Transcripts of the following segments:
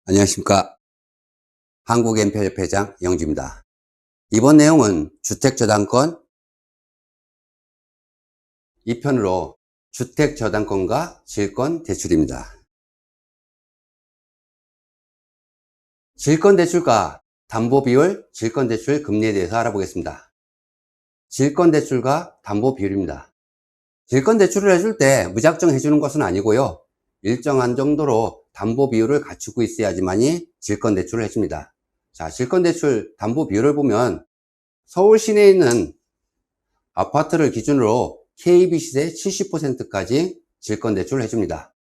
안녕하십니까. 한국MPL협회장 영주입니다. 이번 내용은 주택저당권 2편으로 주택저당권과 질권대출입니다. 질권대출과 담보비율, 질권대출 금리에 대해서 알아보겠습니다. 질권대출과 담보비율입니다. 질권대출을 해줄 때 무작정 해주는 것은 아니고요. 일정한 정도로 담보비율을 갖추고 있어야지만이 질권대출을 해줍니다. 자, 질권대출 담보비율을 보면 서울 시내에 있는 아파트를 기준으로 KB시세 70%까지 질권대출을 해줍니다.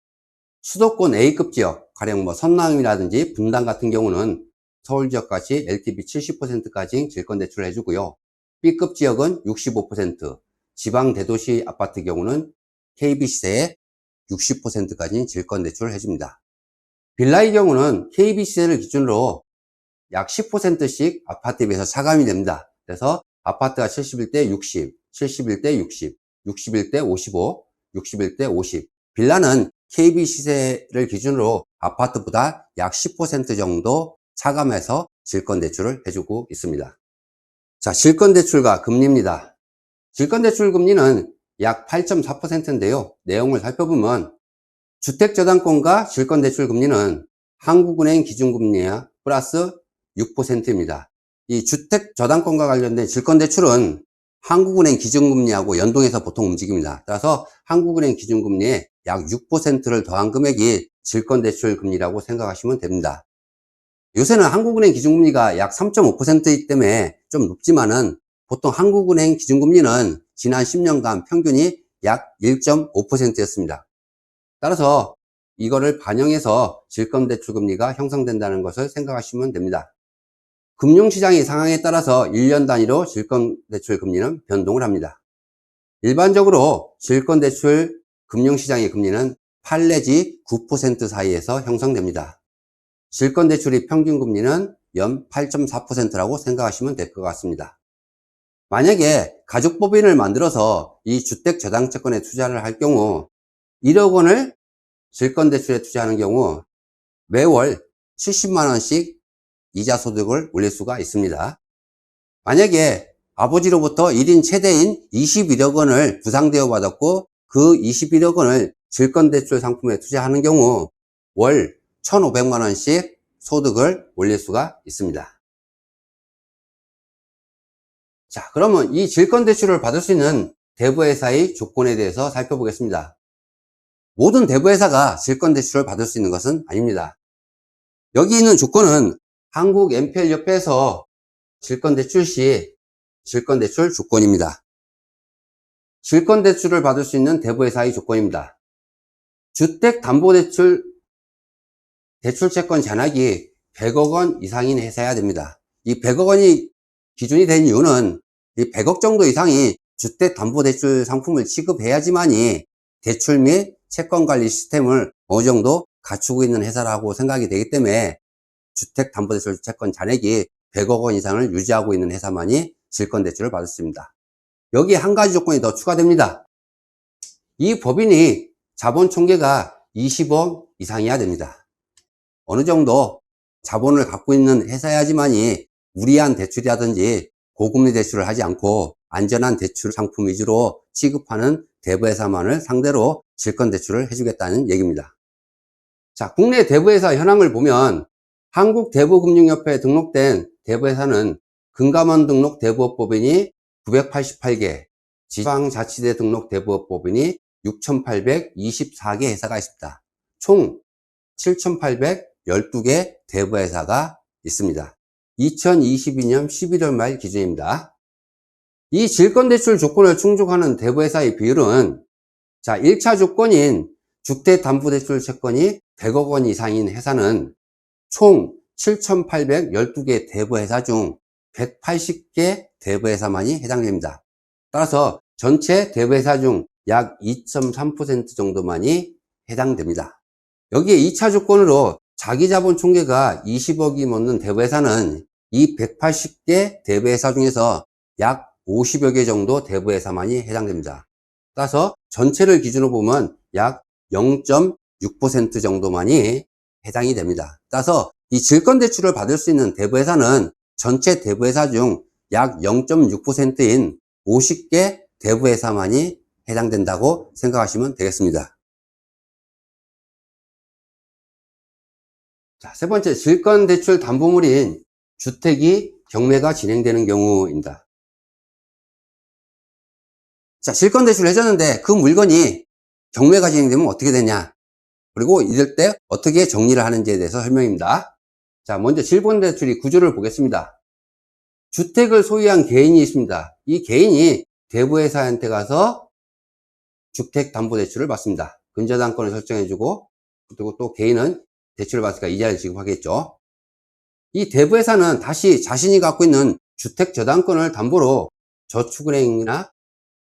수도권 A급 지역, 가령 선남이라든지 분당 같은 경우는 서울 지역같이 LTV 70%까지 질권대출을 해주고요. B급 지역은 65%, 지방 대도시 아파트 경우는 KB시세의 60%까지 질권대출을 해줍니다. 빌라의 경우는 KB시세를 기준으로 약 10%씩 아파트에 비해서 차감이 됩니다. 그래서 아파트가 71대 60, 71대 60, 61대 55, 61대 50. 빌라는 KB시세를 기준으로 아파트보다 약 10% 정도 차감해서 질권대출을 해주고 있습니다. 자, 질권대출과 금리입니다. 질권대출 금리는 약 8.4%인데요. 내용을 살펴보면 주택저당권과 질권대출 금리는 한국은행 기준금리와 플러스 6%입니다. 이 주택저당권과 관련된 질권대출은 한국은행 기준금리하고 연동해서 보통 움직입니다. 따라서 한국은행 기준금리에 약 6%를 더한 금액이 질권대출 금리라고 생각하시면 됩니다. 요새는 한국은행 기준금리가 약 3.5%이기 때문에 좀 높지만은 보통 한국은행 기준금리는 지난 10년간 평균이 약 1.5%였습니다. 따라서 이거를 반영해서 질권대출 금리가 형성된다는 것을 생각하시면 됩니다. 금융시장의 상황에 따라서 1년 단위로 질권대출 금리는 변동을 합니다. 일반적으로 질권대출 금융시장의 금리는 8 내지 9% 사이에서 형성됩니다. 질권대출의 평균금리는 연 8.4%라고 생각하시면 될 것 같습니다. 만약에 가족법인을 만들어서 이 주택저당채권에 투자를 할 경우 1억 원을 질권대출에 투자하는 경우 매월 70만원씩 이자 소득을 올릴 수가 있습니다. 만약에 아버지로부터 1인 최대인 21억 원을 부상대여 받았고 그 21억 원을 질권대출 상품에 투자하는 경우 월 1,500만원씩 소득을 올릴 수가 있습니다. 자, 그러면 이 질권대출을 받을 수 있는 대부회사의 조건에 대해서 살펴보겠습니다. 모든 대부회사가 질권대출을 받을 수 있는 것은 아닙니다. 여기 있는 조건은 한국MPL협회에서 질권대출 시 질권대출 조건입니다. 질권대출을 받을 수 있는 대부회사의 조건입니다. 주택담보대출 대출채권 잔액이 100억 원 이상인 회사여야 됩니다. 이 100억 원이 기준이 된 이유는 이 100억 정도 이상이 주택담보대출 상품을 취급해야지만이 대출 및 채권관리 시스템을 어느 정도 갖추고 있는 회사라고 생각이 되기 때문에 주택담보대출 채권 잔액이 100억 원 이상을 유지하고 있는 회사만이 질권대출을 받을 수 있습니다. 여기에 한 가지 조건이 더 추가됩니다. 이 법인이 자본 총계가 20억 이상이어야 됩니다. 어느 정도 자본을 갖고 있는 회사야지만이 무리한 대출이라든지 고금리 대출을 하지 않고 안전한 대출 상품 위주로 취급하는 대부회사만을 상대로 질권대출을 해주겠다는 얘기입니다. 자, 국내 대부회사 현황을 보면 한국대부금융협회에 등록된 대부회사는 금감원 등록 대부업법인이 988개, 지방자치대 등록 대부업법인이 6,824개 회사가 있습니다. 총 7,812개 대부회사가 있습니다. 2022년 11월 말 기준입니다. 이 질권대출 조건을 충족하는 대부회사의 비율은 자, 1차 조건인 주택담보대출 채권이 100억 원 이상인 회사는 총 7,812개 대부회사 중 180개 대부회사만이 해당됩니다. 따라서 전체 대부회사 중 약 2.3% 정도만이 해당됩니다. 여기에 2차 조건으로 자기자본 총계가 20억이 넘는 대부회사는 이 180개 대부회사 중에서 약 50여 개 정도 대부회사만이 해당됩니다. 따라서 전체를 기준으로 보면 약 0.6% 정도만이 해당이 됩니다. 따라서 이 질권대출을 받을 수 있는 대부회사는 전체 대부회사 중 약 0.6%인 50개 대부회사만이 해당된다고 생각하시면 되겠습니다. 자, 세 번째, 질권대출 담보물인 주택이 경매가 진행되는 경우입니다. 자, 질권대출을 해줬는데 그 물건이 경매가 진행되면 어떻게 되냐, 그리고 이럴 때 어떻게 정리를 하는지에 대해서 설명입니다. 자, 먼저 질권대출의 구조를 보겠습니다. 주택을 소유한 개인이 있습니다. 이 개인이 대부회사한테 가서 주택담보대출을 받습니다. 근저당권을 설정해주고, 그리고 또 개인은 대출을 받으니까 이자를 지급하겠죠. 이 대부회사는 다시 자신이 갖고 있는 주택저당권을 담보로 저축은행이나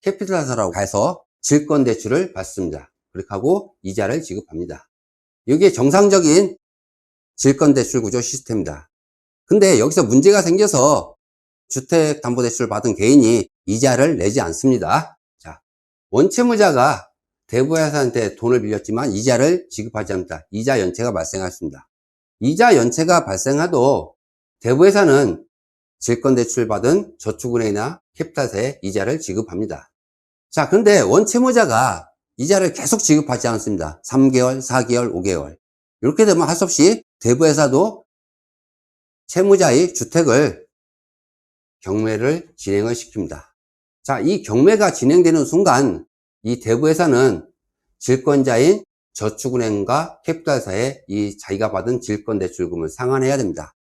캐피탈사라고 해서 질권대출을 받습니다. 그렇게 하고 이자를 지급합니다. 이게 정상적인 질권대출 구조 시스템입니다. 근데 여기서 문제가 생겨서 주택담보대출을 받은 개인이 이자를 내지 않습니다. 자, 원채무자가 대부회사한테 돈을 빌렸지만 이자를 지급하지 않습니다. 이자 연체가 발생했습니다. 이자 연체가 발생해도 대부회사는 질권대출 받은 저축은행이나 캐피탈사에 이자를 지급합니다. 자, 그런데 원채무자가 이자를 계속 지급하지 않습니다. 3개월, 4개월, 5개월. 이렇게 되면 할 수 없이 대부회사도 채무자의 주택을 경매를 진행을 시킵니다. 자, 이 경매가 진행되는 순간 이 대부회사는 질권자인 저축은행과 캐피탈사에 이 자기가 받은 질권대출금을 상환해야 됩니다.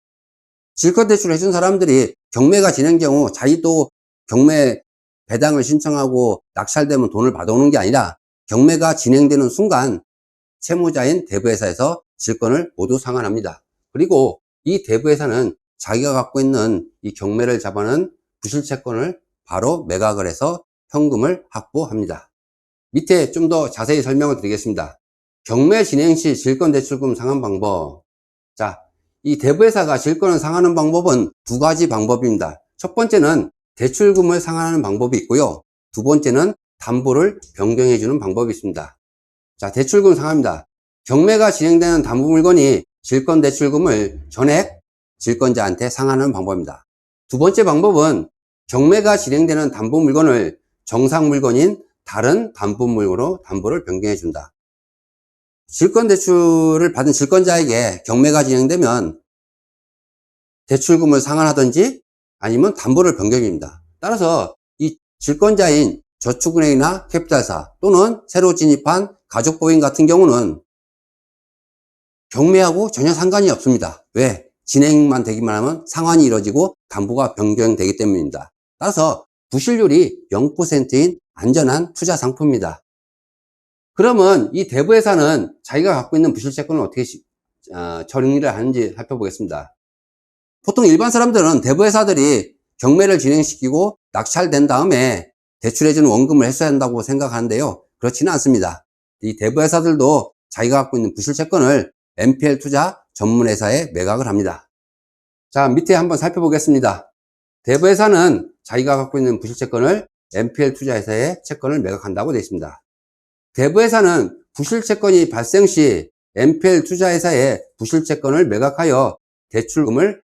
질권대출을 해준 사람들이 경매가 진행 경우 자기도 경매 배당을 신청하고 낙찰되면 돈을 받아오는 게 아니라 경매가 진행되는 순간 채무자인 대부회사에서 질권을 모두 상환합니다. 그리고 이 대부회사는 자기가 갖고 있는 이 경매를 잡아놓은 부실채권을 바로 매각을 해서 현금을 확보합니다. 밑에 좀 더 자세히 설명을 드리겠습니다. 경매 진행 시 질권대출금 상환 방법. 자, 이 대부회사가 질권을 상환하는 방법은 두 가지 방법입니다. 첫 번째는 대출금을 상환하는 방법이 있고요. 두 번째는 담보를 변경해 주는 방법이 있습니다. 자, 대출금 상환입니다. 경매가 진행되는 담보 물건이 질권대출금을 전액 질권자한테 상환하는 방법입니다. 두 번째 방법은 경매가 진행되는 담보 물건을 정상 물건인 다른 담보 물건으로 담보를 변경해 준다. 질권대출을 받은 질권자에게 경매가 진행되면 대출금을 상환하든지 아니면 담보를 변경입니다. 따라서 이 질권자인 저축은행이나 캐피탈사 또는 새로 진입한 가족법인 같은 경우는 경매하고 전혀 상관이 없습니다. 왜? 진행만 되기만 하면 상환이 이루어지고 담보가 변경되기 때문입니다. 따라서 부실률이 0%인 안전한 투자 상품입니다. 그러면 이 대부회사는 자기가 갖고 있는 부실채권을 어떻게 처리를 하는지 살펴보겠습니다. 보통 일반 사람들은 대부회사들이 경매를 진행시키고 낙찰된 다음에 대출해주는 원금을 했어야 한다고 생각하는데요. 그렇지는 않습니다. 이 대부회사들도 자기가 갖고 있는 부실채권을 NPL 투자 전문회사에 매각을 합니다. 자, 밑에 한번 살펴보겠습니다. 대부회사는 자기가 갖고 있는 부실채권을 NPL 투자회사에 채권을 매각한다고 되어 있습니다. 대부회사는 부실채권이 발생 시 NPL 투자회사에 부실채권을 매각하여 대출금을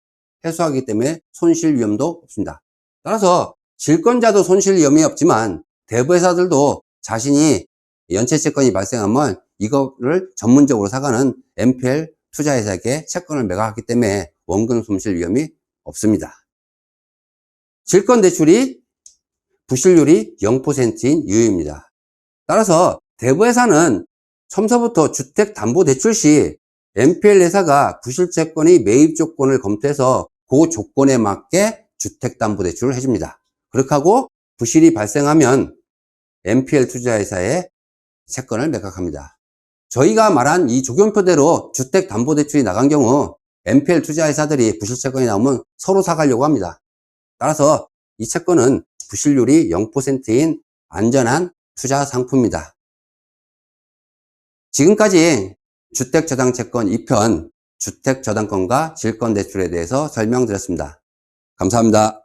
회수하기 때문에 손실 위험도 없습니다. 따라서 질권자도 손실 위험이 없지만 대부회사들도 자신이 연체채권이 발생하면 이거를 전문적으로 사가는 NPL 투자회사에게 채권을 매각하기 때문에 원금 손실 위험이 없습니다. 질권대출이 부실률이 0%인 이유입니다. 따라서 대부회사는 처음서부터 주택담보대출 시 NPL 회사가 부실채권의 매입 조건을 검토해서 그 조건에 맞게 주택담보대출을 해줍니다. 그렇게 하고 부실이 발생하면 NPL 투자회사에 채권을 매각합니다. 저희가 말한 이 조경표대로 주택담보대출이 나간 경우 NPL 투자회사들이 부실채권이 나오면 서로 사가려고 합니다. 따라서 이 채권은 부실률이 0%인 안전한 투자 상품입니다. 지금까지 주택저당채권 2편, 주택저당권과 질권대출에 대해서 설명드렸습니다. 감사합니다.